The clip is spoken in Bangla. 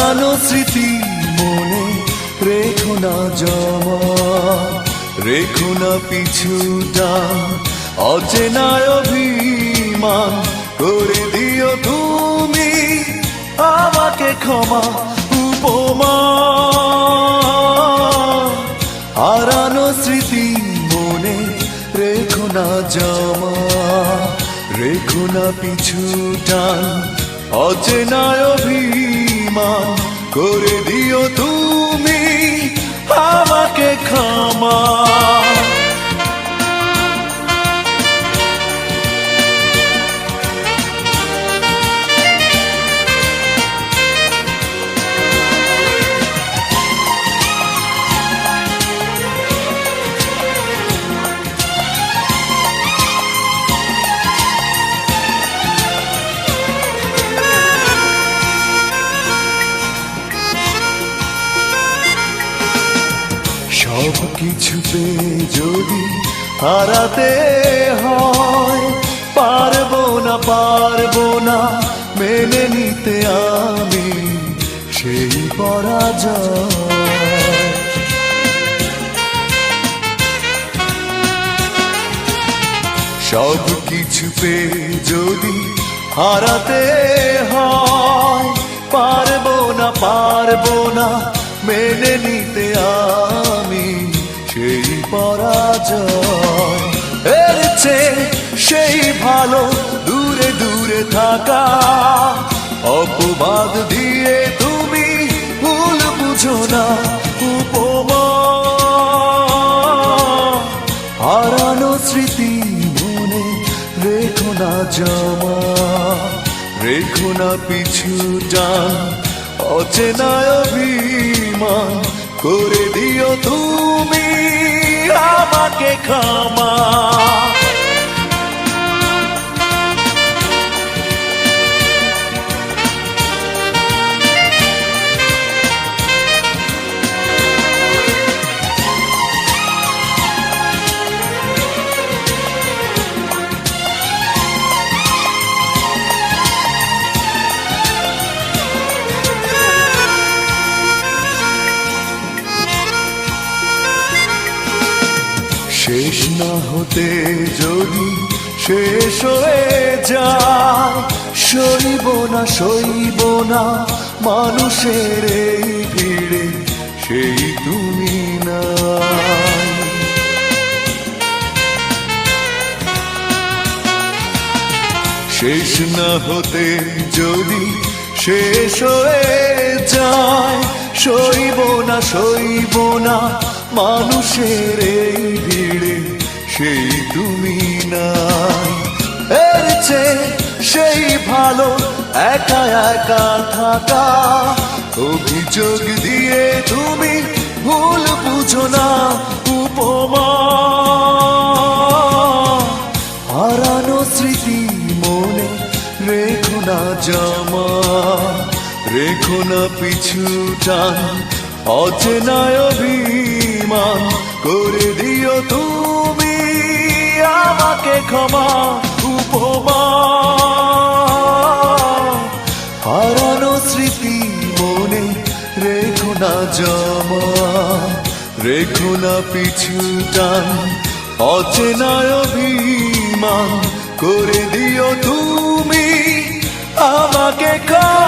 হারানো স্মৃতি মনে রেখো না জমা, রেখো না পিছুটা, অচেনা অভিমান করে দিও তুমি আমাকে ক্ষমা উপমা। হারানো স্মৃতি মনে রেখো না জমা, রেখো না পিছুটা, অচেনা অভিমান করে দিও তুমি আমাকে ক্ষমা। সব কিছু পেয়ে যদি হারাতে হয়, পারবো না মেনে নিতে আমি সেই পরাজয়। সব কিছু পেয়ে যদি হারাতে হয়, পারবো না মেনে নিতে আমি সেই পরাজয়। এর চেয়ে সেই ভালো দূরে দূরে থাকা, অপবাদ দিয়ে তুমি ভুল বুঝো না উপমা। হারানো স্মৃতি মনে রেখো না জমা, রেখো না পিছুটা, অচেনা অভিমান করে দিও তুমি আমাকে ক্ষমা। শেষ না হতে যদি শেষ হয়ে যায়, সইব না মানুষের এই ভিড়ে সেই তুমি নাই। শেষ না হতে যদি শেষ হয়ে যায়, সইব না মানুষের এই ভিড়ে সেই তুমি নাই। এর চেয়ে সেই ভালো একা একা থাকা, অভিযোগ দিয়ে তুমি ভুল বুঝো না উপমা। হারানো স্মৃতি মনে রেখো না জমা, রেখো না পিছুটা, অচেনা অভিমান করে দিও তুমি আমাকে ক্ষমা উপমা। হারানো স্মৃতি মনে রেখো না জমা, রেখো না পিছুটা, অচেনা অভিমান করে দিও তুমি আমাকে ক্ষমা।